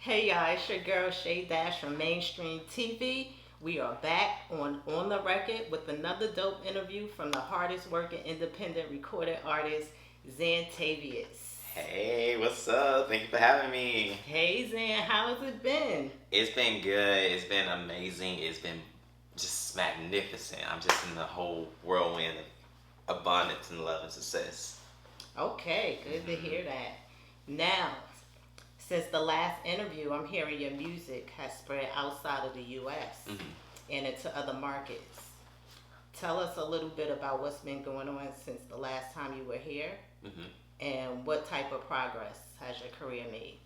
Hey y'all, it's your girl Shay Dash from Mainstream TV. We are back on the record with another dope interview from the hardest working independent recorded artist, Zantavius. Hey, what's up? Thank you for having me. Hey Zan, how has it been? It's been good. It's been amazing. It's been just magnificent. I'm just in the whole whirlwind of abundance and love and success. Okay, good to hear that. Now, since the last interview, I'm hearing your music has spread outside of the US and into other markets. Tell us a little bit about what's been going on since the last time you were here hmm and what type of progress has your career made?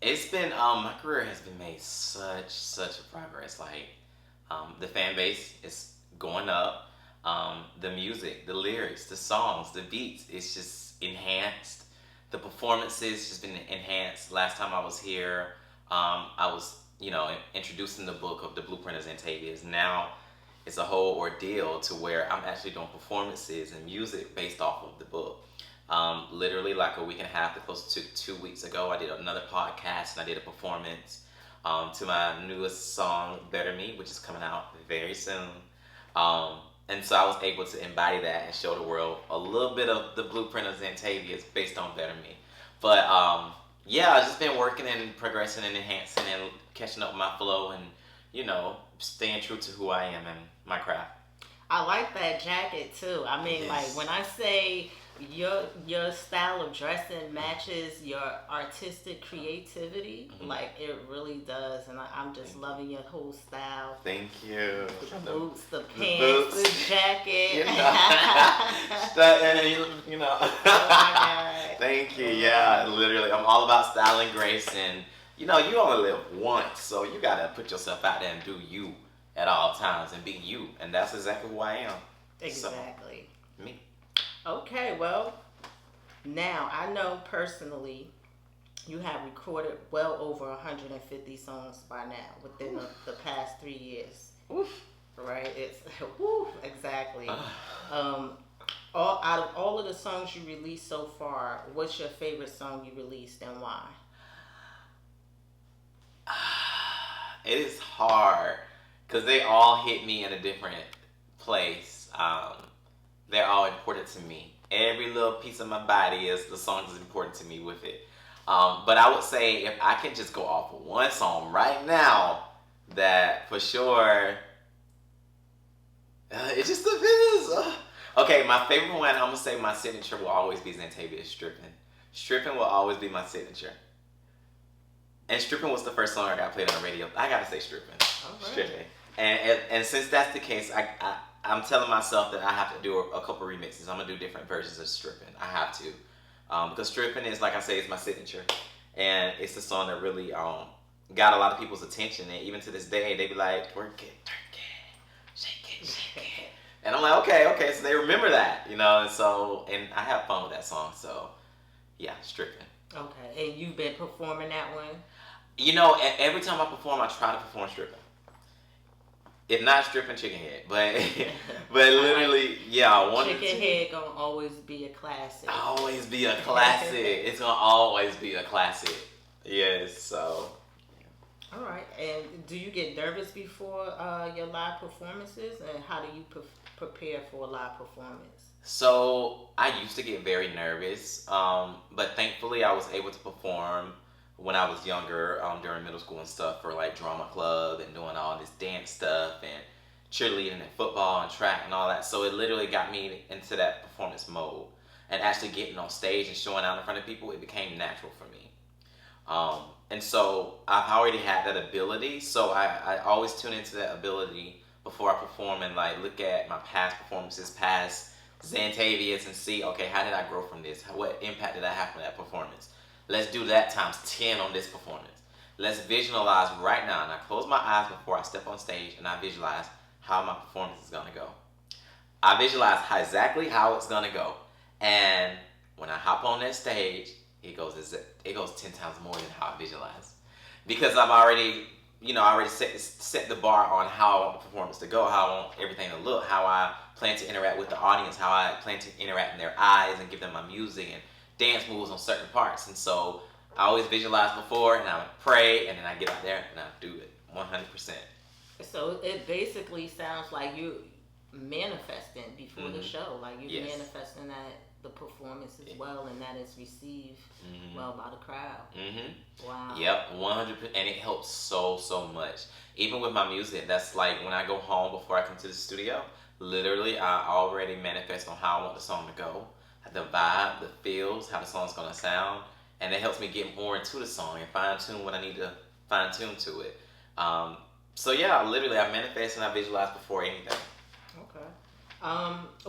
It's been my career has been made such a progress. Like the fan base is going up. The music, the lyrics, the songs, the beats, it's just enhanced. The performances just been enhanced. Last time I was here, I was introducing the book of the Blueprint of Zantavius. Now it's a whole ordeal to where I'm actually doing performances and music based off of the book. Literally like a week and a half, close to 2 weeks ago, I did another podcast and I did a performance to my newest song, Better Me, which is coming out very soon. Um, and so I was able to embody that and show the world a little bit of the blueprint of Zantavius based on Better Me. But yeah, I've just been working and progressing and enhancing and catching up with my flow and, staying true to who I am and my craft. I like that jacket too. I mean, like Yes. when I say your style of dressing matches your artistic creativity, like it really does, and I'm just loving your whole style. Thank you. The boots, the The pants, the boots. jacket. You know. Oh my god. Thank you. Oh Yeah, my literally. I'm all about style and grace. And, you only live once. So you got to put yourself out there and do you at all times and be you. And that's exactly who I am. So, Exactly. me. Okay, well, now I know personally you have recorded well over 150 songs by now within the past 3 years. Oof. Right? It's woo, exactly. Um, all out of all of the songs you released so far, what's your favorite song you released and why? It is hard because they all hit me in a different place. They're all important to me. Every little piece of my body is the song is important to me with it. But I would say if I can just go off of one song right now, that for sure, it just depends. Okay, my favorite one, I'm gonna say my signature will always be Zantavius Stripping. Stripping will always be my signature. And Stripping was the first song I got played on the radio. I gotta say Stripping. All right. Stripping. And since that's the case, I'm telling myself that I have to do a couple remixes. I'm gonna do different versions of Stripping. I have to. Because Stripping is, like I say, it's my signature. And it's a song that really got a lot of people's attention. And even to this day, they be like, work it, twerk it, shake it, shake it. And I'm like, okay, so they remember that, and I have fun with that song. So, yeah, Stripping. Okay, and you've been performing that one? Every time I perform, I try to perform Stripping. If not Stripping, Chicken Head. But but literally, yeah, one of the Chicken two. Head gonna always be a classic. Always be a classic. It's gonna always be a classic. Yes, so. All right, and do you get nervous before your live performances, and how do you prepare for a live performance? So I used to get very nervous, but thankfully I was able to perform when I was younger, during middle school and stuff for like drama club and doing all this dance stuff and cheerleading and football and track and all that. So it literally got me into that performance mode and actually getting on stage and showing out in front of people. It became natural for me. And so I've already had that ability. So I always tune into that ability before I perform and like look at my past performances, past Zantavius and see, okay, how did I grow from this? What impact did I have from that performance? Let's do that times 10 on this performance. Let's visualize right now. And I close my eyes before I step on stage and I visualize how my performance is going to go. I visualize exactly how it's going to go. And when I hop on that stage, it goes 10 times more than how I visualize. Because I've already, I already set the bar on how I want the performance to go, how I want everything to look, how I plan to interact with the audience, how I plan to interact in their eyes and give them my music and dance moves on certain parts. And so I always visualize before, and I would pray, and then I get out there and I do it 100%. So it basically sounds like you manifesting before the show, like you Yes. manifesting that the performance as well, and that is received well by the crowd. Wow. Yep, 100%, and it helps so much. Even with my music, that's like when I go home before I come to the studio. Literally, I already manifest on how I want the song to go, the vibe, the feels, how the song's gonna sound, and it helps me get more into the song and fine tune what I need to fine tune to it. So yeah, literally, I manifest and I visualize before anything. Okay.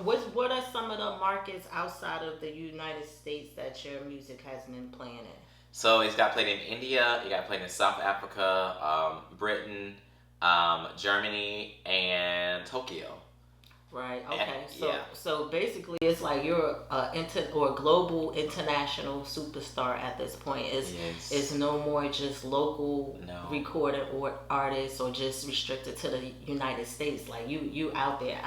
What are some of the markets outside of the United States that your music has been playing in? So it's got played in India, it got played in South Africa, Britain, Germany, and Tokyo. Right. Okay. Yeah. So basically, it's like you're a global international superstar at this point. It's no more just local recorded or artists or just restricted to the United States. Like you out there.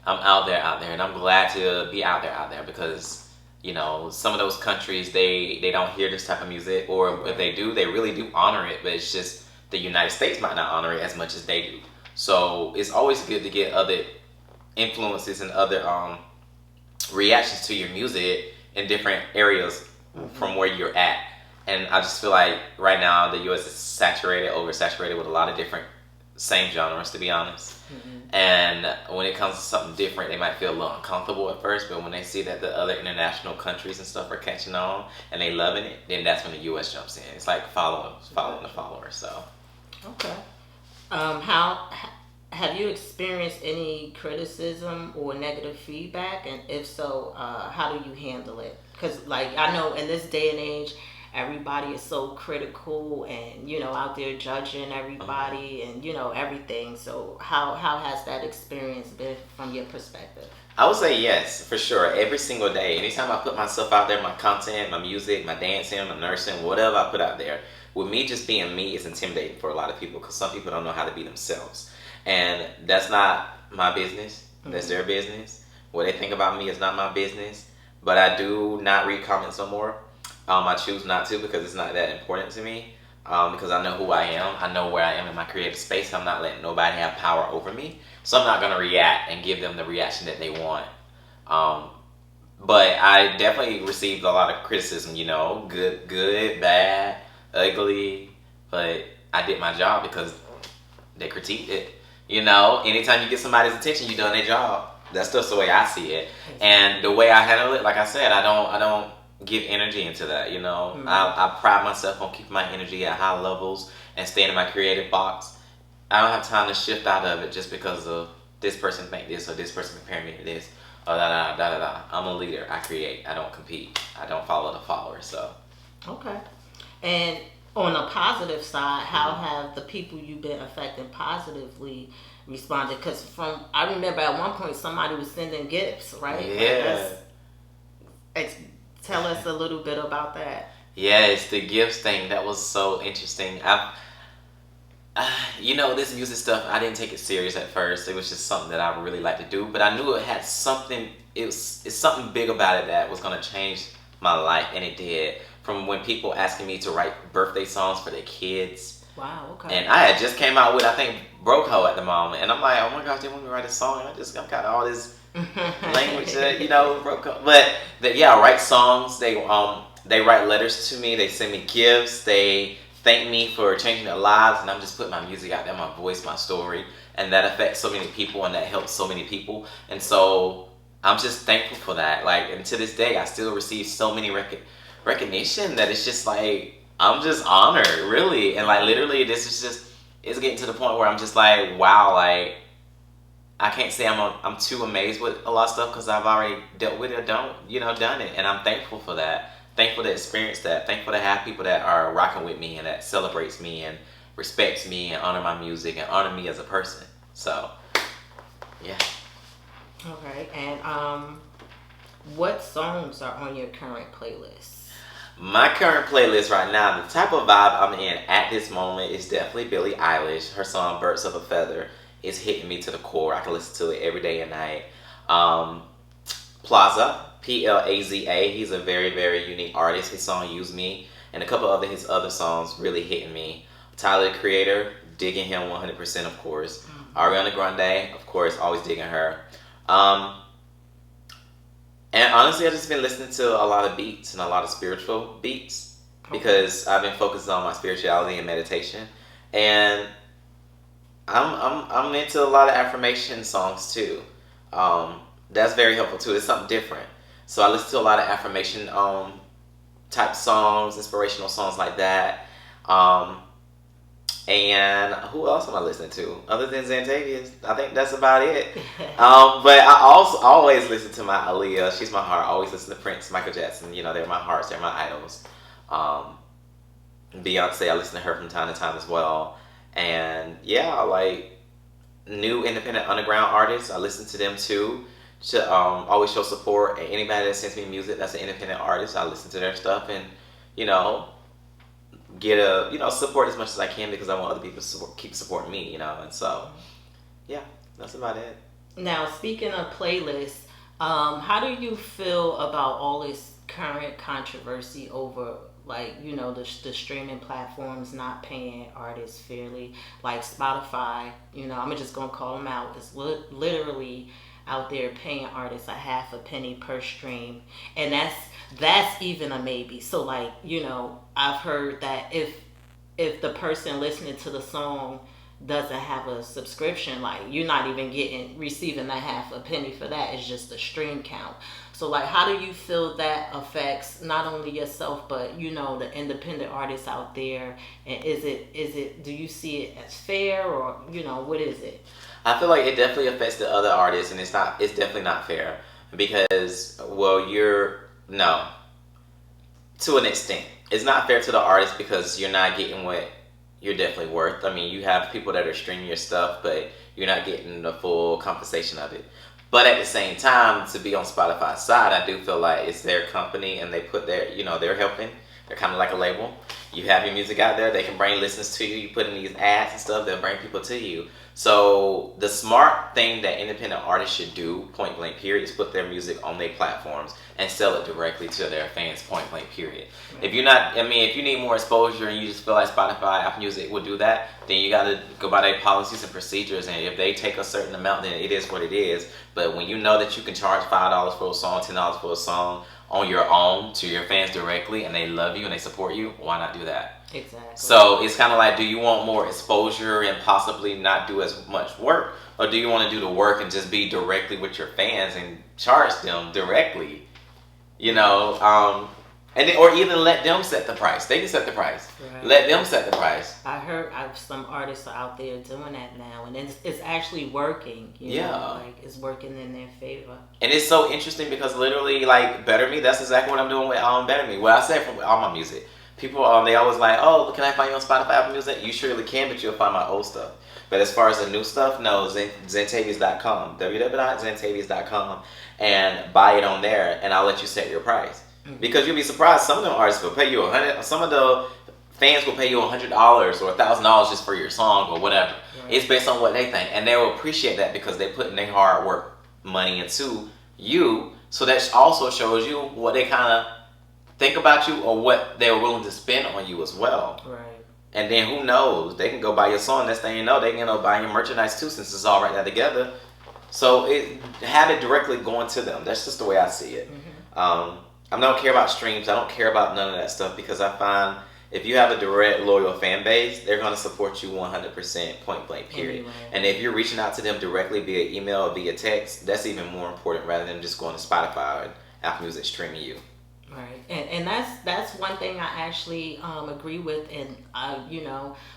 I'm out there, and I'm glad to be out there because some of those countries they don't hear this type of music, or if they do, they really do honor it. But it's just the United States might not honor it as much as they do. So it's always good to get other influences and other reactions to your music in different areas from where you're at. And I just feel like right now the US is oversaturated with a lot of different same genres, to be honest. And when it comes to something different, they might feel a little uncomfortable at first, but when they see that the other international countries and stuff are catching on and they loving it, then that's when the US jumps in. It's like following the follower. So okay. How have you experienced any criticism or negative feedback? And if so, how do you handle it? Because, like, I know in this day and age, everybody is so critical and, out there judging everybody and, everything. So how has that experience been from your perspective? I would say yes, for sure. Every single day. Anytime I put myself out there, my content, my music, my dancing, my nursing, whatever I put out there, with me just being me is intimidating for a lot of people because some people don't know how to be themselves. And that's not my business. That's their business. What they think about me is not my business. But I do not read comments no more. I choose not to because it's not that important to me. Because I know who I am. I know where I am in my creative space. I'm not letting nobody have power over me. So I'm not going to react and give them the reaction that they want. But I definitely received a lot of criticism, good, bad, ugly. But I did my job because they critiqued it. Anytime you get somebody's attention, you done their job. That's just the way I see it. And the way I handle it, like I said, I don't give energy into that. I pride myself on keeping my energy at high levels and staying in my creative box. I don't have time to shift out of it just because of this person think this or this person compare me to this or da. I'm a leader. I create. I don't compete. I don't follow the follower. So okay. And on a positive side, how have the people you've been affecting positively responded? Because I remember at one point somebody was sending gifts, right? Yeah. Tell us a little bit about that. Yes, the gifts thing, that was so interesting. This music stuff, I didn't take it serious at first. It was just something that I really like to do, but I knew it had something. It's something big about it that was gonna change my life, and it did. From when people asking me to write birthday songs for their kids. Wow, okay. And I had just came out with, I think, Broke Hoe at the moment. And I'm like, oh my gosh, they want me to write a song. And I'm got all this language that, Broke Hoe. But, write songs. They write letters to me. They send me gifts. They thank me for changing their lives. And I'm just putting my music out there, my voice, my story. And that affects so many people and that helps so many people. And so I'm just thankful for that. Like, and to this day, I still receive so many recognition that it's just like I'm just honored, really. And like literally this is just, it's getting to the point where I'm just like, wow, like I can't say I'm too amazed with a lot of stuff because I've already dealt with it or done it. And I'm thankful for that. Thankful to experience that. Thankful to have people that are rocking with me and that celebrates me and respects me and honor my music and honor me as a person. So yeah. Okay. And what songs are on your current playlist? My current playlist right now, the type of vibe I'm in at this moment is definitely Billie Eilish. Her song Birds of a Feather is hitting me to the core. I can listen to it every day and night. Plaza, Plaza. He's a very, very unique artist. His song Use Me and a couple of his other songs really hitting me. Tyler the Creator, digging him 100%, of course. Ariana Grande, of course, always digging her. And honestly, I've just been listening to a lot of beats and a lot of spiritual beats because I've been focused on my spirituality and meditation, and I'm into a lot of affirmation songs too. That's very helpful too. It's something different. So I listen to a lot of affirmation type songs, inspirational songs like that. And who else am I listening to other than Zantavius? I think that's about it. But I also always listen to my Aaliyah. She's my heart. I always listen to Prince, Michael Jackson. You know, they're my hearts. They're my idols. Beyonce, I listen to her from time to time as well. And yeah, like new independent underground artists, I listen to them too. To always show support. And anybody that sends me music that's an independent artist, I listen to their stuff and support as much as I can because I want other people to keep supporting me, and so yeah, that's about it. Now, speaking of playlists, how do you feel about all this current controversy over the streaming platforms not paying artists fairly, like Spotify? I'm just gonna call them out. It's literally out there paying artists a half a penny per stream, and that's even a maybe. So I've heard that if the person listening to the song doesn't have a subscription, you're not even receiving that half a penny for that. It's just a stream count. So how do you feel that affects not only yourself but the independent artists out there? And is it do you see it as fair, or what is it? I feel like it definitely affects the other artists, and it's definitely not fair because no, to an extent. It's not fair to the artist because you're not getting what you're definitely worth. I mean, you have people that are streaming your stuff, but you're not getting the full compensation of it. But at the same time, to be on Spotify's side, I do feel like it's their company and they put they're helping. They're kind of like a label. You have your music out there, they can bring listeners to you. You put in these ads and stuff, they'll bring people to you. So the smart thing that independent artists should do, point blank period, is put their music on their platforms and sell it directly to their fans, point blank period. Right. If you need more exposure and you just feel like Spotify, Apple Music will do that, then you gotta go by their policies and procedures, and if they take a certain amount, then it is what it is. But when you know that you can charge $5 for a song, $10 for a song on your own to your fans directly, and they love you and they support you, why not do that? Exactly. So it's kind of like, do you want more exposure and possibly not do as much work, or do you want to do the work and just be directly with your fans and charge them directly? Or even let them set the price. They can set the price. Right. Let them set the price. I heard some artists are out there doing that now, and it's actually working. It's working in their favor. And it's so interesting because literally, Better Me, that's exactly what I'm doing with Better Me. Well, I said from all my music. People, they always like, oh, can I find you on Spotify, Apple Music? You surely can, but you'll find my old stuff. But as far as the new stuff, no, Zantavius.com, www.zantavius.com, and buy it on there, and I'll let you set your price. Mm-hmm. Because you'll be surprised, some of them artists will pay you $100. Some of the fans will pay you $100 or $1,000 just for your song or whatever. Right. It's based on what they think, and they will appreciate that because they put in their hard work money into you. So that also shows you what they kind of think about you or what they're willing to spend on you as well. Right. And then who knows? They can go buy your song. Next thing you know, they can buy your merchandise too, since it's all right there together. So have it directly going to them. That's just the way I see it. Mm-hmm. I don't care about streams. I don't care about none of that stuff because I find if you have a direct, loyal fan base, they're going to support you 100%, point blank, period. Anyway. And if you're reaching out to them directly via email or via text, that's even more important rather than just going to Spotify or Apple Music streaming you. Right, and that's one thing I actually agree with, and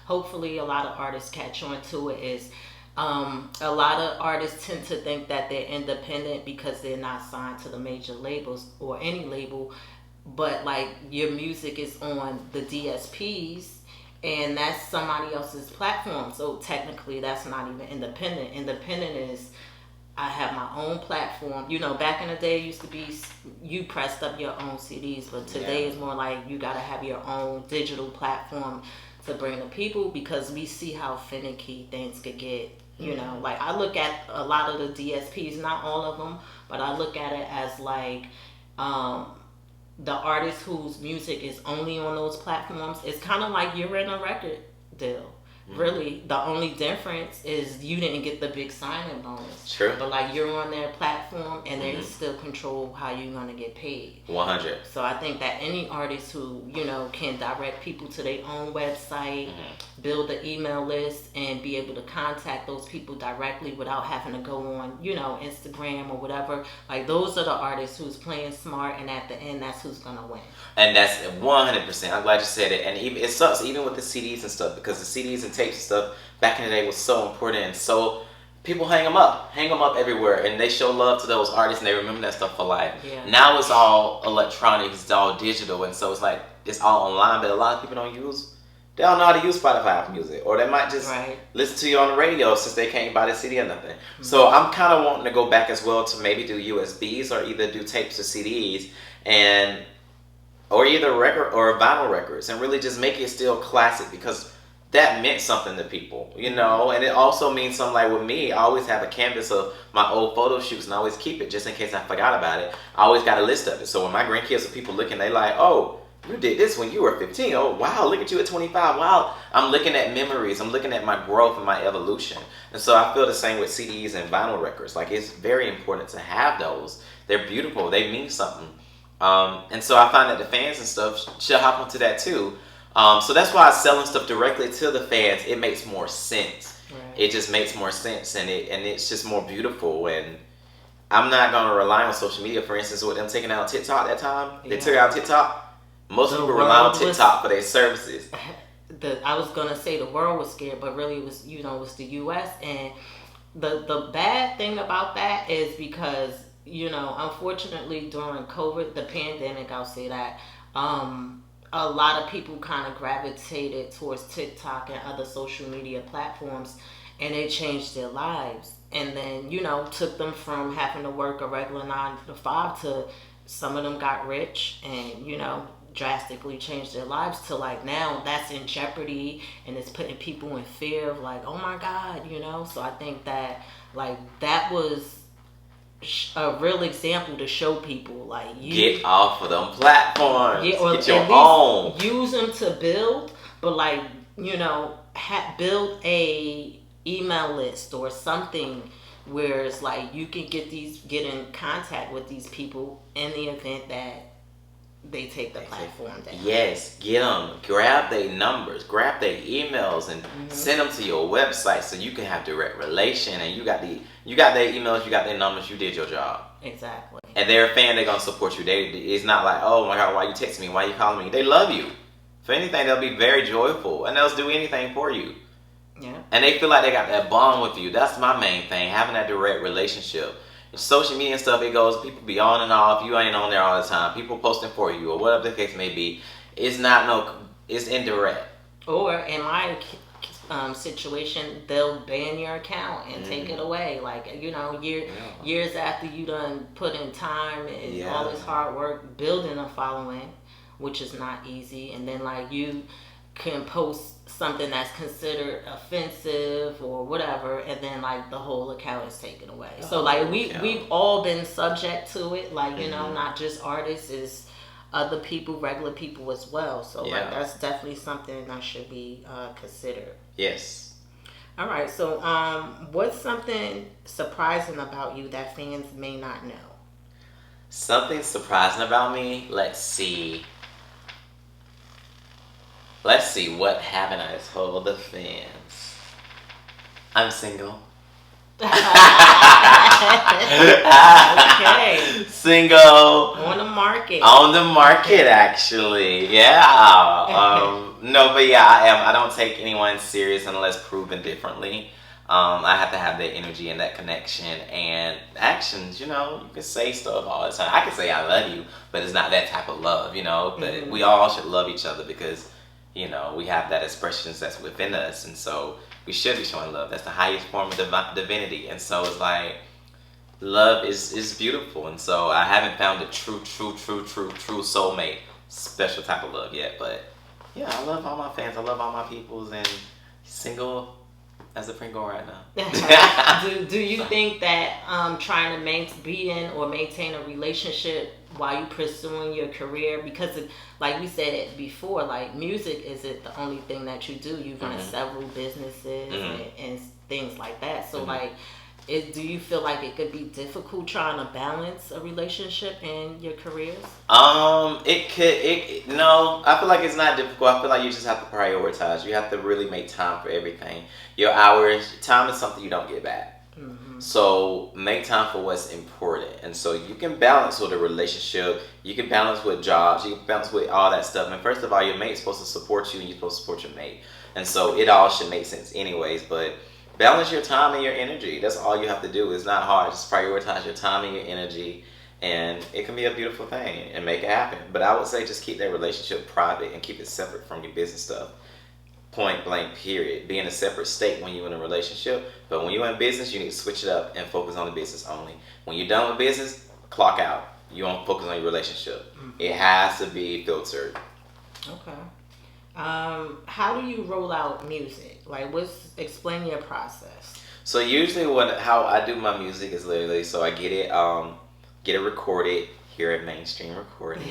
hopefully a lot of artists catch on to it. Is a lot of artists tend to think that they're independent because they're not signed to the major labels or any label, but your music is on the DSPs, and that's somebody else's platform. So technically, that's not even independent. Independent is, I have my own platform. Back in the day, it used to be you pressed up your own CDs, but today it's more like you got to have your own digital platform to bring the people, because we see how finicky things could get. I look at a lot of the DSPs, not all of them, but I look at it as the artist whose music is only on those platforms, it's kind of like you're in a record deal. Really, the only difference is you didn't get the big signing bonus. True. But like you're on their platform and they still control how you're gonna get paid. 100. So I think that any artist who, you know, can direct people to their own website, build an email list, and be able to contact those people directly without having to go on, you know, Instagram or whatever. Like those are the artists who's playing smart, and at the end, that's who's gonna win. And that's 100%. I'm glad you said it. And even it sucks, even with the CDs and stuff, because the CDs and tapes and stuff back in the day was so important, and so people hang them up everywhere, and they show love to those artists, and they remember that stuff for life. Yeah. Now it's all electronic, it's all digital, and so it's like it's all online. But a lot of people they don't know how to use Spotify for music, or they might just listen to you on the radio since they can't buy the CD or nothing. So I'm kind of wanting to go back as well to maybe do USBs or either do tapes or CDs, and or either record or vinyl records, and really just make it still classic, because that meant something to people, you know. And it also means something. Like with me, I always have a canvas of my old photo shoots, and I always keep it just in case I forgot about it. I always got a list of it, so when my grandkids or people looking, they like, oh, you did this when you were 15. Oh wow, look at you at 25. Wow. I'm looking at memories, I'm looking at my growth and my evolution. And so I feel the same with CDs and vinyl records. Like it's very important to have those. They're beautiful, they mean something. And so I find that the fans and stuff should hop onto that too. So that's why selling stuff directly to the fans, it makes more sense. Right. It just makes more sense, and it's just more beautiful. And I'm not gonna rely on social media. For instance, with them taking out TikTok that time, they took out TikTok. Most people rely on TikTok for their services. I was gonna say the world was scared, but really it was, you know, it was the U.S. And the bad thing about that is because, you know, unfortunately during COVID, the pandemic, I'll say that, a lot of people kind of gravitated towards TikTok and other social media platforms, and it changed their lives. And then, you know, took them from having to work a regular 9 to 5 to some of them got rich and, you know, drastically changed their lives to like now that's in jeopardy, and it's putting people in fear of like, oh my God, you know. So I think that like that was a real example to show people like you get off of them platforms, or get your own, use them to build, but like, you know, build a email list or something where it's like you can get in contact with these people in the event that they take the platform down. Yes, get them, grab their numbers, grab their emails, and send them to your website so you can have direct relation. And you got their emails, you got their numbers, you did your job. Exactly. And they're a fan, they're gonna support you. It's not like, oh my God, why you texting me? Why you calling me? They love you. For anything, they'll be very joyful, and they'll do anything for you. Yeah. And they feel like they got that bond with you. That's my main thing, having that direct relationship. Social media and stuff, it goes, people be on and off, you ain't on there all the time, people posting for you or whatever the case may be. It's indirect. Or in my situation, they'll ban your account and take it away, like, you know, years after you done put in time and all this hard work building a following, which is not easy. And then like you can post something that's considered offensive or whatever, and then like the whole account is taken away. So like we've all been subject to it, like, you know, not just artists, is other people, regular people as well. So like that's definitely something that should be considered. Yes. All right, so what's something surprising about you that fans may not know? Something surprising about me? Let's see, what haven't I told the fans? I'm single. Okay. Single. On the market. On the market, actually. Yeah. No, but yeah, I am. I don't take anyone serious unless proven differently. I have to have that energy and that connection and actions. You know, you can say stuff all the time. I can say I love you, but it's not that type of love, you know. But we all should love each other because, you know, we have that expression that's within us, and so we should be showing love. That's the highest form of divinity, and so it's like love is beautiful, and so I haven't found a true soulmate, special type of love yet. But yeah, I love all my fans. I love all my peoples, and single as a Pringle right now. Do you think that trying to maintain a relationship while you pursuing your career? Because like we said before, like music isn't the only thing that you do. You run several businesses and things like that. So like, do you feel like it could be difficult trying to balance a relationship and your careers? It could. No, I feel like it's not difficult. I feel like you just have to prioritize. You have to really make time for everything. Your hours, time is something you don't get back. So make time for what's important. And so you can balance with a relationship. You can balance with jobs. You can balance with all that stuff. And first of all, your mate's supposed to support you, and you're supposed to support your mate. And so it all should make sense, anyways. But balance your time and your energy. That's all you have to do. It's not hard. Just prioritize your time and your energy, and it can be a beautiful thing and make it happen. But I would say just keep that relationship private and keep it separate from your business stuff. Point blank, period. Be in a separate state when you're in a relationship. But when you're in business, you need to switch it up and focus on the business only. When you're done with business, clock out. You don't focus on your relationship. It has to be filtered. Okay. How do you roll out music? Like, explain your process. So usually, how I do my music is literally, so I get it recorded here at Mainstream Recording.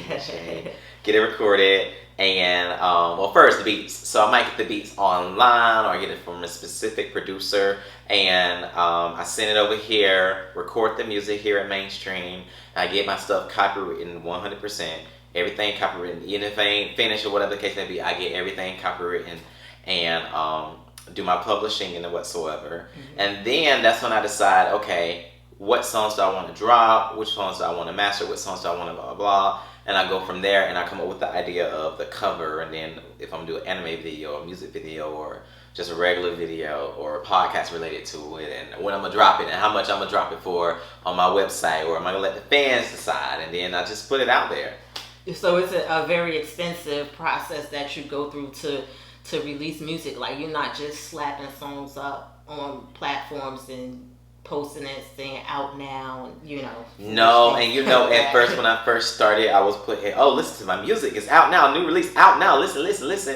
Get it recorded, and well, first the beats. So I might get the beats online, or I get it from a specific producer, and I send it over here, record the music here at Mainstream. I get my stuff copywritten 100%. Everything copywritten, even if I ain't finished or whatever the case may be, I get everything copywritten and do my publishing and whatsoever. And then that's when I decide, okay, what songs do I want to drop? Which songs do I want to master? What songs do I want to blah, blah, blah? And I go from there, and I come up with the idea of the cover. And then if I'm doing an anime video, a music video, or just a regular video, or a podcast related to it, and when I'm going to drop it, and how much I'm going to drop it for on my website, or am I going to let the fans decide? And then I just put it out there. So it's a very extensive process that you go through to release music. Like, you're not just slapping songs up on platforms and posting it saying out now, and No, and at first when I first started, I was putting, oh, listen to my music, it's out now, new release out now, listen.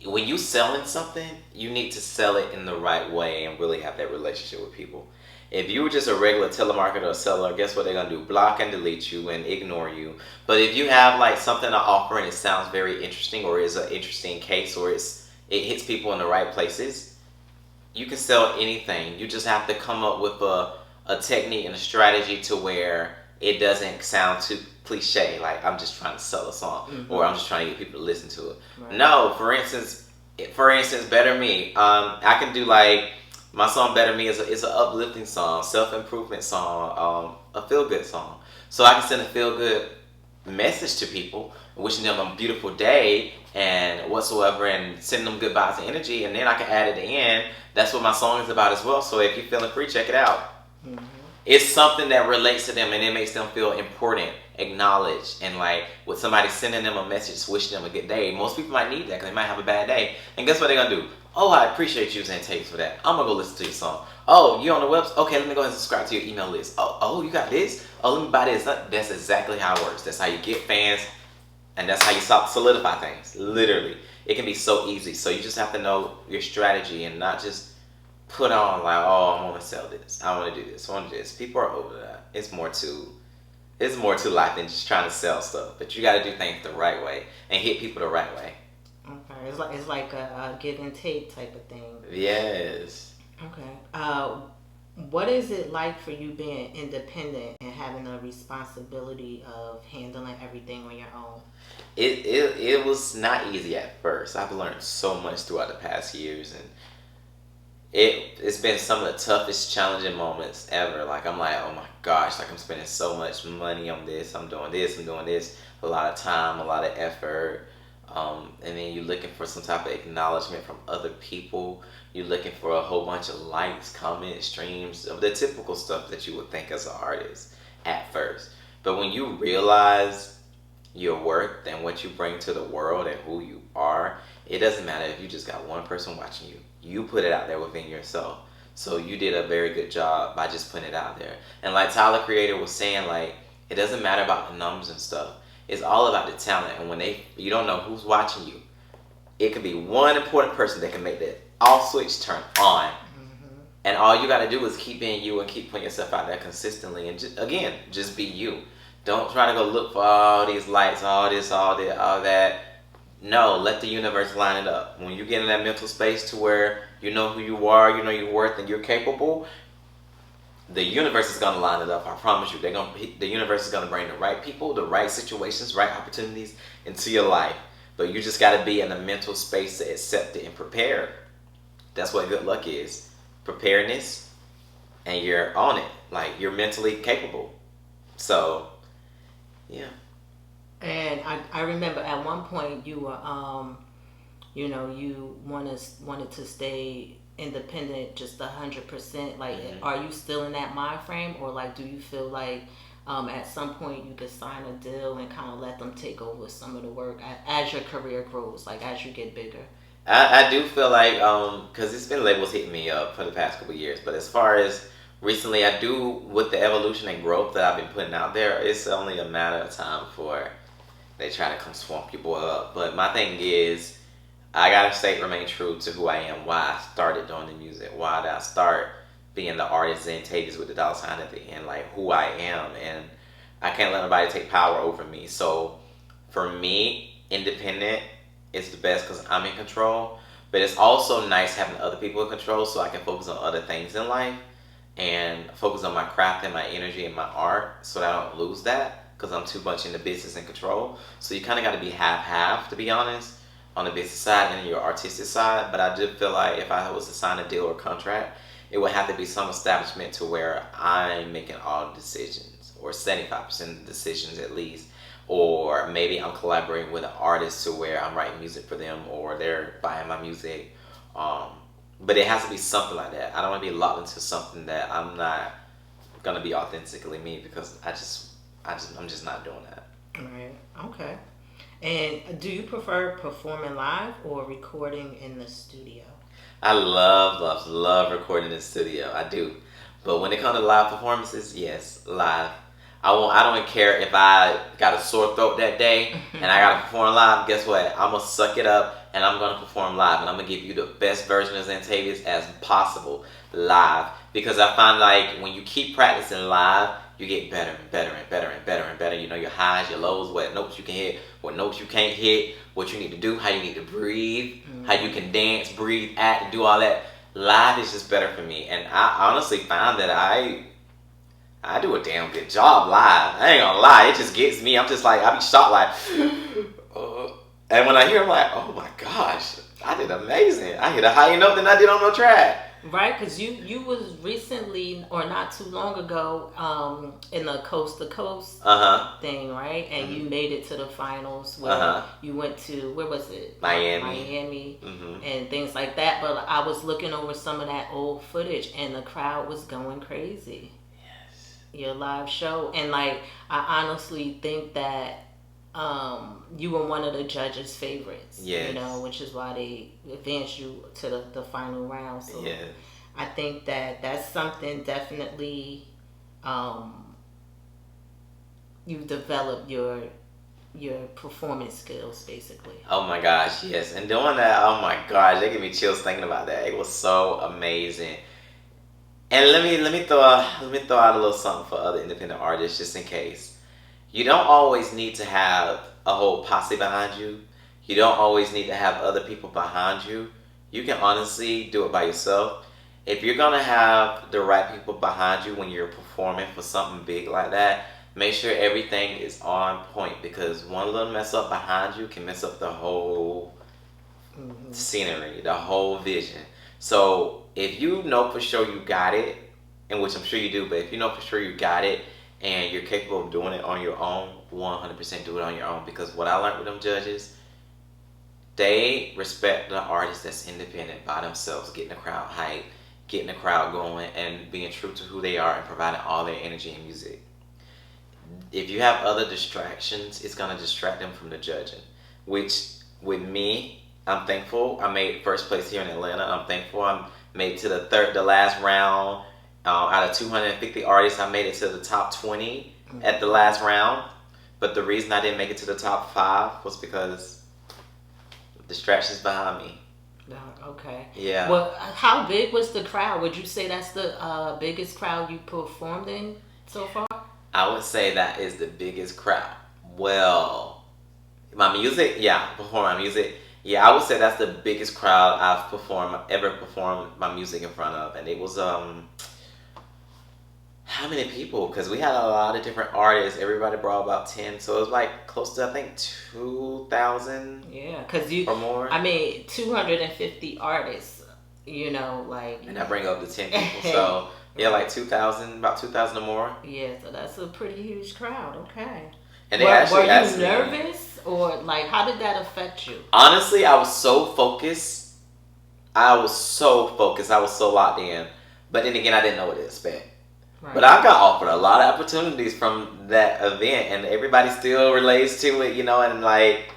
When you selling something, you need to sell it in the right way and really have that relationship with people. If you were just a regular telemarketer or seller, guess what they're going to do? Block and delete you and ignore you. But if you have like something to offer and it sounds very interesting, or is an interesting case, or it hits people in the right places, you can sell anything. You just have to come up with a technique and a strategy to where it doesn't sound too cliche, like I'm just trying to sell a song, or I'm just trying to get people to listen to it. Right. No, for instance, Better Me. I can do like, my song Better Me is an uplifting song, self-improvement song, a feel-good song. So I can send a feel-good message to people, wishing them a beautiful day and whatsoever, and send them good vibes and energy, and then I can add it in. That's what my song is about as well. So if you're feeling free, check it out. It's something that relates to them, and it makes them feel important, acknowledged, and like with somebody sending them a message, wishing them a good day. Most people might need that because they might have a bad day. And guess what they're going to do? Oh, I appreciate you, Zantavius, for that. I'm going to go listen to your song. Oh, you on the website? Okay, let me go ahead and subscribe to your email list. Oh, you got this? Oh, let me buy this. That's exactly how it works. That's how you get fans, and that's how you solidify things. Literally. It can be so easy. So you just have to know your strategy and not just put on like, oh, I want to sell this. I want to do this. I want to do this. People are over that. It's more to life than just trying to sell stuff. But you got to do things the right way and hit people the right way. Okay, it's like a give and take type of thing. Yes. Okay. What is it like for you being independent and having the responsibility of handling everything on your own? It was not easy at first. I've learned so much throughout the past years, and it's been some of the toughest, challenging moments ever. Like, I'm like, oh my gosh, like I'm spending so much money on this, I'm doing this, a lot of time, a lot of effort. And then you're looking for some type of acknowledgement from other people. You're looking for a whole bunch of likes, comments, streams, of the typical stuff that you would think as an artist at first. But when you realize your worth and what you bring to the world and who you are, it doesn't matter if you just got one person watching you. You put it out there within yourself. So you did a very good job by just putting it out there. And like Tyler Creator was saying, like, it doesn't matter about the numbers and stuff. It's all about the talent. And when you don't know who's watching you, it could be one important person that can make that off switch turn on. And all you got to do is keep being you and keep putting yourself out there consistently. And just be you. Don't try to go look for all these lights, all this, all that, all that. No, let the universe line it up. When you get in that mental space to where you know who you are, you know your worth, and you're capable, the universe is gonna line it up. I promise you. The universe is gonna bring the right people, the right situations, right opportunities into your life. But you just gotta be in a mental space to accept it and prepare. That's what good luck is. Preparedness, and you're on it. Like, you're mentally capable. So, yeah. And I remember at one point you were, you wanted to stay independent just 100%. Like, are you still in that mind frame, or like, do you feel like at some point you could sign a deal and kind of let them take over some of the work as your career grows, like as you get bigger? I do feel like, because it's been labels hitting me up for the past couple of years, but as far as recently, I do, with the evolution and growth that I've been putting out there, it's only a matter of time before they try to come swamp people up. But my thing is, I gotta remain true to who I am, why I started doing the music, why did I start being the artist Zantavius with the dollar sign at the end, like who I am, and I can't let nobody take power over me. So for me, independent is the best because I'm in control. But it's also nice having other people in control so I can focus on other things in life and focus on my craft and my energy and my art so that I don't lose that because I'm too much in the business and control. So you kind of got to be half-half, to be honest, on the business side and your artistic side. But I do feel like if I was to sign a deal or contract, it would have to be some establishment to where I'm making all the decisions, or 75% of the decisions at least. Or maybe I'm collaborating with an artist to where I'm writing music for them or they're buying my music. But it has to be something like that. I don't want to be locked into something that I'm not gonna be authentically me because I'm just not doing that. Right. Okay. And do you prefer performing live or recording in the studio? I love recording in the studio. I do. But when it comes to live performances, yes, live. I don't care if I got a sore throat that day and I gotta perform live. Guess what? I'm gonna suck it up and I'm gonna perform live, and I'm gonna give you the best version of Zantavius as possible live. Because I find like when you keep practicing live, you get better and better and better and better and better. You know your highs, your lows, what notes you can hit, what notes you can't hit, what you need to do, how you need to breathe, how you can dance, breathe, act, and do all that. Live is just better for me, and I honestly found that I do a damn good job live. I ain't gonna lie, it just gets me. I'm just like, I be shocked like, and when I hear, I'm like, oh my gosh, I did amazing. I hit a higher note than I did on no track. Right, because you was recently, or not too long ago, in the Coast to Coast thing, right? And you made it to the finals where you went to, where was it? Miami, and things like that. But I was looking over some of that old footage, and the crowd was going crazy. Your live show, and like I honestly think that you were one of the judges' favorites. Yes. You know, which is why they advanced you to the final round. So yes. I think that that's something definitely you developed your performance skills basically. Oh my gosh, yes. And doing that, oh my gosh, they give me chills thinking about that. It was so amazing. And let me throw out a little something for other independent artists just in case. You don't always need to have a whole posse behind you. You don't always need to have other people behind you. You can honestly do it by yourself. If you're gonna have the right people behind you when you're performing for something big like that, make sure everything is on point, because one little mess up behind you can mess up the whole scenery, the whole vision. So if you know for sure you got it, and which I'm sure you do, but if you know for sure you got it and you're capable of doing it on your own, 100% do it on your own. Because what I learned with them judges, they respect the artist that's independent by themselves, getting the crowd hyped, getting the crowd going, and being true to who they are and providing all their energy and music. If you have other distractions, it's going to distract them from the judging, which with me, I'm thankful I made first place here in Atlanta. I'm thankful I made it to the last round. Out of 250 artists, I made it to the top 20 at the last round. But the reason I didn't make it to the top 5 was because distractions behind me. Okay. Yeah. Well, how big was the crowd? Would you say that's the biggest crowd you performed in so far? I would say that is the biggest crowd. Well, my music, yeah, perform my music. Yeah, I would say that's the biggest crowd I've ever performed my music in front of, and it was how many people? Because we had a lot of different artists. Everybody brought about 10, so it was like close to I think 2,000. Yeah, because you or more. I mean, 250 artists. Like. And I bring up the 10 people, so yeah, like 2,000, about 2,000 or more. Yeah, so that's a pretty huge crowd. Okay. And they were you asked nervous, or like how did that affect you? Honestly, I was so focused. I was so locked in. But then again, I didn't know what to expect. Right. But I got offered a lot of opportunities from that event, and everybody still relates to it, and like,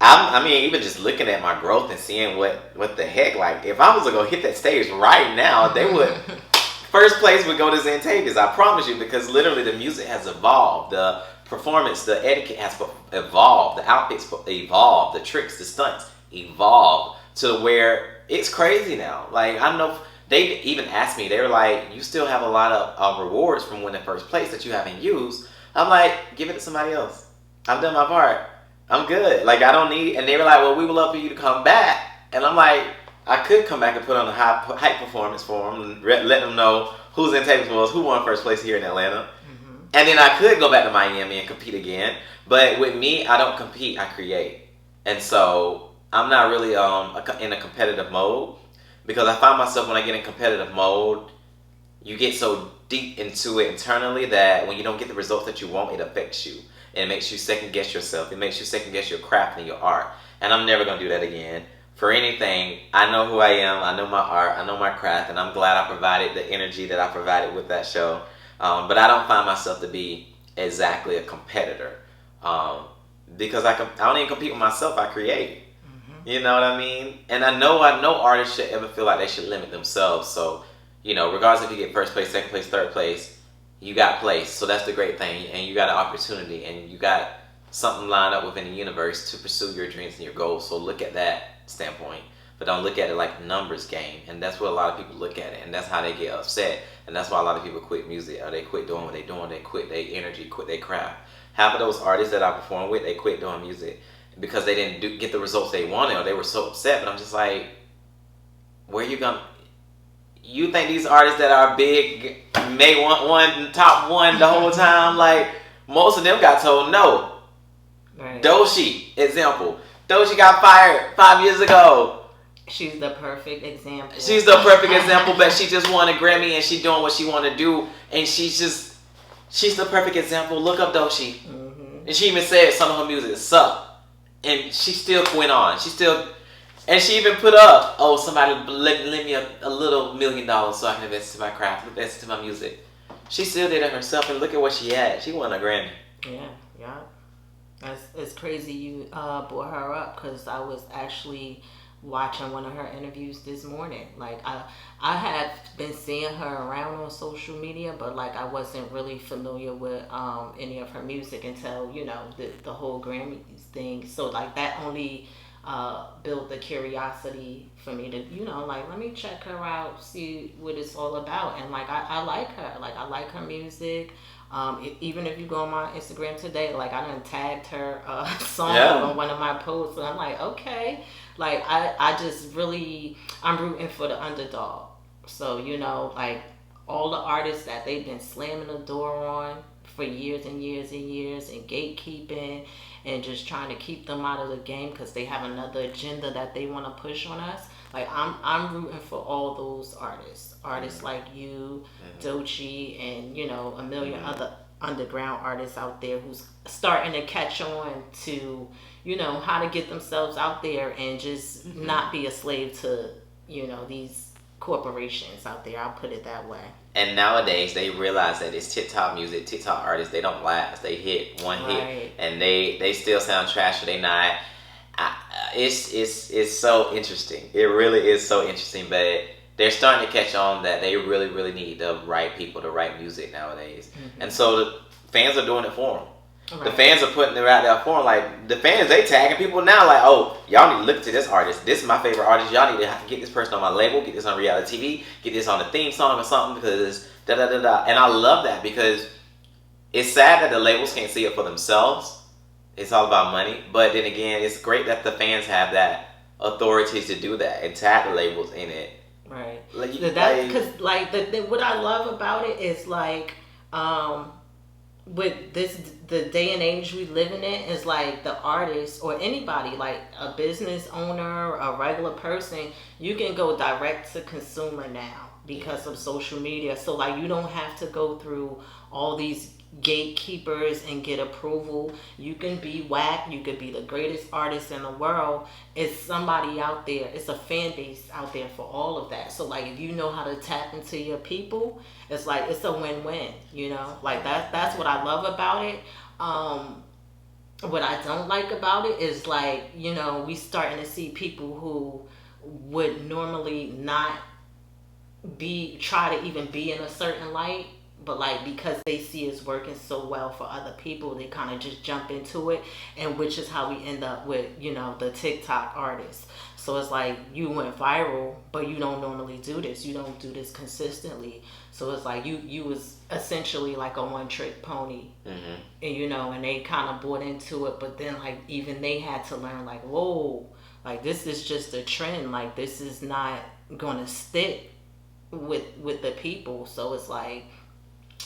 I mean, even just looking at my growth and seeing what the heck, like, if I was to go hit that stage right now, they would, first place would go to Zantavius, I promise you, because literally the music has evolved, the performance, the etiquette has evolved, the outfits evolved, the tricks, the stunts evolved to where it's crazy now. Like, I know they even asked me, they were like, you still have a lot of rewards from winning first place that you haven't used. I'm like, give it to somebody else. I've done my part. I'm good. Like, I don't need, and they were like, well, we would love for you to come back. And I'm like, I could come back and put on a high performance for them and let them know who's in Texas was, who won first place here in Atlanta. Mm-hmm. And then I could go back to Miami and compete again. But with me, I don't compete, I create. And so I'm not really in a competitive mode, because I find myself when I get in competitive mode, you get so deep into it internally that when you don't get the results that you want, it affects you. And it makes you second guess yourself. It makes you second guess your craft and your art. And I'm never going to do that again. For anything, I know who I am. I know my art. I know my craft. And I'm glad I provided the energy that I provided with that show. But I don't find myself to be exactly a competitor. Because I don't even compete with myself. I create. Mm-hmm. You know what I mean? And I know artists should ever feel like they should limit themselves. So, regardless if you get first place, second place, third place, you got place. So that's the great thing. And you got an opportunity. And you got something lined up within the universe to pursue your dreams and your goals. So look at that standpoint. But don't look at it like a numbers game. And that's what a lot of people look at it. And that's how they get upset. And that's why a lot of people quit music. Or they quit doing what they're doing. They quit their energy, quit their craft. Half of those artists that I perform with, they quit doing music because they didn't get the results they wanted, or they were so upset. But I'm just like, where you going? You think these artists that are big may want top one the whole time? Like, most of them got told no. Right. Doechii, example. Doechii got fired 5 years ago. She's the perfect example. She's the perfect example, but she just won a Grammy and she's doing what she want to do, and she's the perfect example. Look up Doechii. Mm-hmm. And she even said some of her music sucked, and she still went on. And she even put up, oh, somebody lend me a little $1 million so I can invest in my craft, invest in my music. She still did it herself, and look at what she had. She won a Grammy. Yeah. It's crazy you brought her up, because I was actually watching one of her interviews this morning. Like, I have been seeing her around on social media, but like I wasn't really familiar with any of her music until the whole Grammys thing. So like that only built the curiosity for me to like, let me check her out, see what it's all about. And like I like her. Like, I like her music. Even if you go on my Instagram today, like I done tagged her song on one of my posts, and I'm like, okay, like I just really, I'm rooting for the underdog. So like all the artists that they've been slamming the door on for years and years and years, and gatekeeping and just trying to keep them out of the game because they have another agenda that they want to push on us. Like, I'm rooting for all those artists like you, Doechii, and a million other underground artists out there who's starting to catch on to how to get themselves out there and just not be a slave to these corporations out there. I'll put it that way. And nowadays they realize that it's TikTok music, TikTok artists, they don't last. They hit one hit and they still sound trash, or they not. It's so interesting. It really is so interesting. But they're starting to catch on that they really, really need the right people, the right music nowadays. Mm-hmm. And so the fans are doing it for them. Right. The fans are putting it out there for them. Like, the fans, they tagging people now like, oh, y'all need to look to this artist. This is my favorite artist. Y'all need to get this person on my label, get this on reality TV, get this on the theme song or something, because da-da-da-da. And I love that, because It's sad that the labels can't see it for themselves. It's all about money. But then again, it's great that the fans have that authority to do that and tag the labels in it. Right. Like, That because like what I love about it is like with the day and age we living in is like the artist or anybody like a business owner, a regular person, you can go direct to consumer now because of social media. So like you don't have to go through all these gatekeepers and get approval. You can be whack, you could be the greatest artist in the world. It's somebody out there, it's a fan base out there for all of that. So like if you know how to tap into your people, it's like it's a win-win, you know? Like that's what I love about it. What I don't like about it is like, you know, we starting to see people who would normally not try to even be in a certain light, but like because they see it's working so well for other people, they kind of just jump into it, and which is how we end up with, you know, the TikTok artists. So it's like you went viral, but you don't normally do this, you don't do this consistently. So it's like you was essentially like a one trick pony. And you know, and they kind of bought into it, but then like even they had to learn like, whoa, like this is just a trend, like this is not gonna stick with the people. So it's like,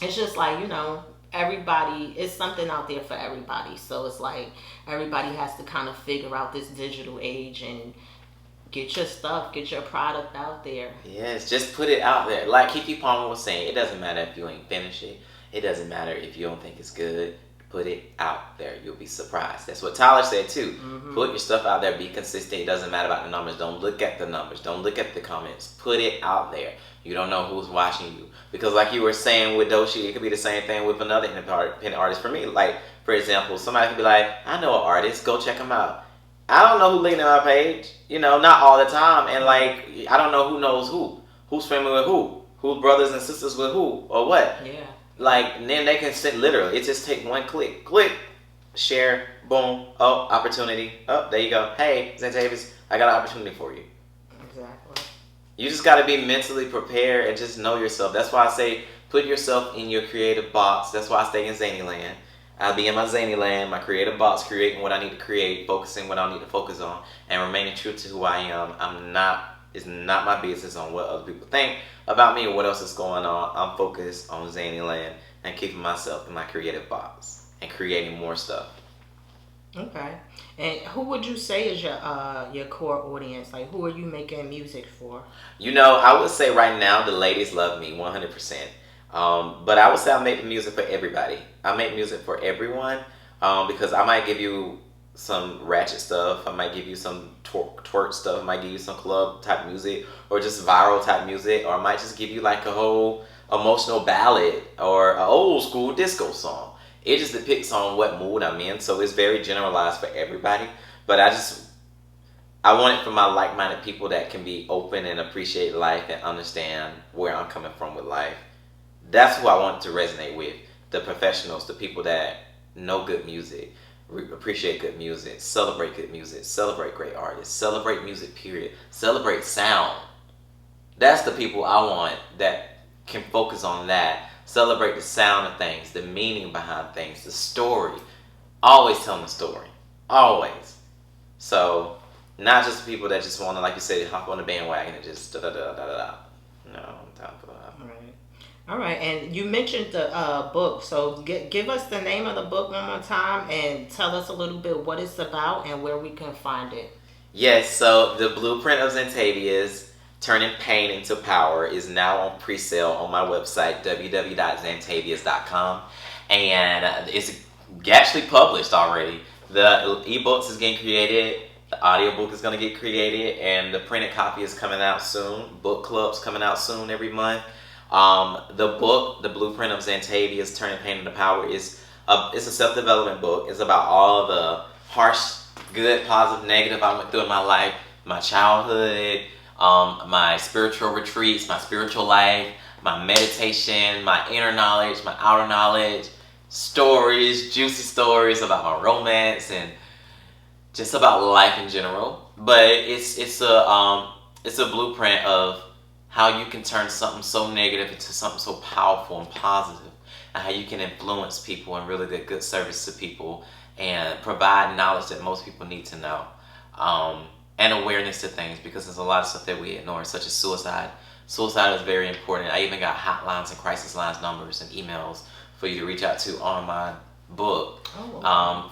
it's just like, you know, everybody, it's something out there for everybody. So it's like everybody has to kind of figure out this digital age and get your stuff, get your product out there. Yes, just put it out there. Like Kiki Palmer was saying, it doesn't matter if you ain't finished it. It doesn't matter if you don't think it's good. Put it out there. You'll be surprised. That's what Tyler said too. Put your stuff out there. Be consistent. It doesn't matter about the numbers. Don't look at the numbers. Don't look at the comments. Put it out there. You don't know who's watching you. Because like you were saying with Doshi, it could be the same thing with another independent artist. For me, like, for example, somebody could be like, I know an artist. Go check him out. I don't know who linked in my page. You know, not all the time. And like, I don't know who knows who. Who's family with who. Who's brothers and sisters with who. Or what. Yeah. Like, and then they can sit literally. It just take one click. Click. Share. Boom. Oh, opportunity. Oh, there you go. Hey, Zantavius, I got an opportunity for you. Exactly. You just got to be mentally prepared and just know yourself. That's why I say put yourself in your creative box. That's why I stay in Zany Land. I'll be in my Zany Land, my creative box, creating what I need to create, focusing what I need to focus on, and remaining true to who I am. It's not my business on what other people think about me or what else is going on. I'm focused on Zany Land and keeping myself in my creative box and creating more stuff. Okay. And who would you say is your core audience? Like, who are you making music for? You know, I would say right now the ladies love me 100%. But I would say I make music for everybody. I make music for everyone because I might give you some ratchet stuff. I might give you some twerk stuff. I might give you some club type music or just viral type music. Or I might just give you like a whole emotional ballad or an old school disco song. It just depicts on what mood I'm in. So it's very generalized for everybody. But I want it for my like-minded people that can be open and appreciate life and understand where I'm coming from with life. That's who I want to resonate with. The professionals, the people that know good music, appreciate good music, celebrate good music, celebrate great artists, celebrate music, period. Celebrate sound. That's the people I want that can focus on that. Celebrate the sound of things, the meaning behind things, the story. Always telling the story. Always. So, not just people that just want to, like you said, hop on the bandwagon and just da-da-da-da-da-da. No, time for that. All right, and you mentioned the book, so give us the name of the book one more time and tell us a little bit what it's about and where we can find it. Yes, so The Blueprint of Zantavius, Turning Pain into Power is now on pre-sale on my website, www.zantavius.com, and it's actually published already. The ebooks is getting created, the audiobook is going to get created, and the printed copy is coming out soon. Book club's coming out soon every month. The book, The Blueprint of Zantavius, Turning Pain into Power, it's a self-development book. It's about all the harsh, good, positive, negative I went through in my life, my childhood, my spiritual retreats, my spiritual life, my meditation, my inner knowledge, my outer knowledge, stories, juicy stories about my romance and just about life in general. But it's a blueprint of how you can turn something so negative into something so powerful and positive. and how you can influence people and really get good service to people and provide knowledge that most people need to know. And awareness to things, because there's a lot of stuff that we ignore, such as suicide. Suicide is very important. I even got hotlines and crisis lines numbers and emails for you to reach out to on my book,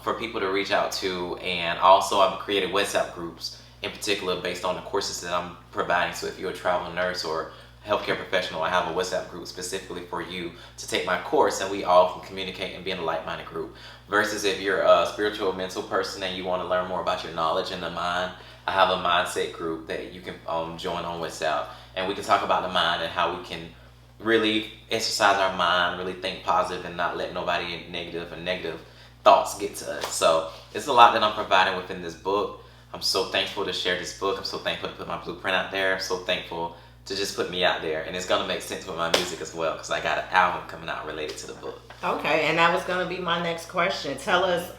for people to reach out to. And also I've created WhatsApp groups in particular based on the courses that I'm providing. So if you're a travel nurse or healthcare professional, I have a WhatsApp group specifically for you to take my course, and we all can communicate and be in a like-minded group. Versus if you're a spiritual or mental person and you want to learn more about your knowledge and the mind, I have a mindset group that you can join on WhatsApp, and we can talk about the mind and how we can really exercise our mind, really think positive, and not let nobody negative thoughts get to us. So it's a lot that I'm providing within this book. I'm so thankful to share this book. I'm so thankful to put my blueprint out there. I'm so thankful to just put me out there, and it's gonna make sense with my music as well, because I got an album coming out related to the book. Okay, and that was gonna be my next question. Tell us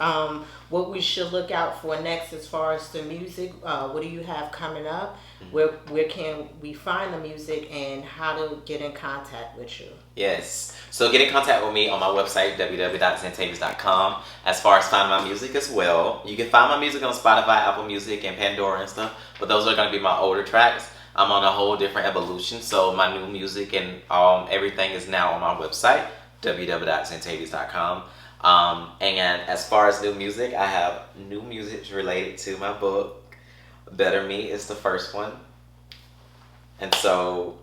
what we should look out for next as far as the music. What do you have coming up? Mm-hmm. Where can we find the music, and how to get in contact with you? Yes, so get in contact with me on my website, www.zantavius.com. As far as finding my music as well, you can find my music on Spotify, Apple Music, and Pandora and stuff, but those are gonna be my older tracks. I'm on a whole different evolution, so my new music and everything is now on my website, www.zantavius.com. And as far as new music, I have new music related to my book. Better Me is the first one. And so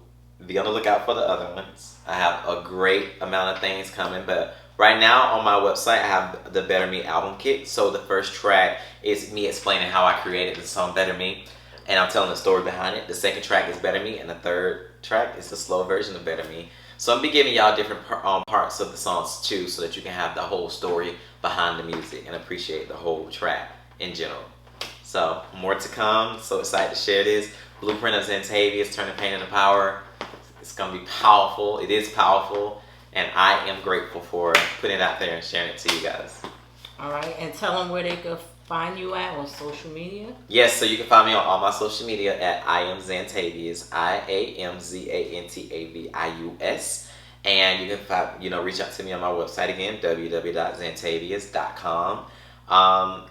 be on the lookout for the other ones. I have a great amount of things coming, but right now on my website, I have the Better Me album kit. So the first track is me explaining how I created the song Better Me, and I'm telling the story behind it. The second track is Better Me, and the third track is the slow version of Better Me. So I'm be giving y'all different parts of the songs too, so that you can have the whole story behind the music and appreciate the whole track in general. So more to come. So excited to share this. Blueprint of Zantavius, Turning Pain into Power. It's gonna be powerful. It is powerful, and I am grateful for putting it out there and sharing it to you guys. All right, and tell them where they could find you at on social media. Yes, so you can find me on all my social media at I am Zantavius, IamZantavius, and you can reach out to me on my website again, www.zantavius.com.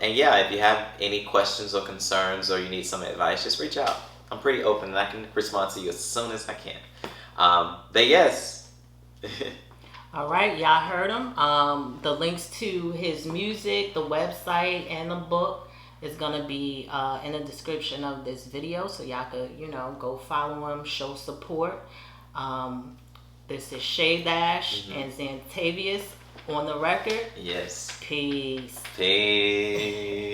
And yeah, if you have any questions or concerns or you need some advice, just reach out. I'm pretty open and I can respond to you as soon as I can. But yes. All right, y'all heard him. The links to his music, the website, and the book is gonna be in the description of this video, so y'all could, go follow him, show support. This is Shay Dash and Zantavius on the record. Yes. Peace. Peace.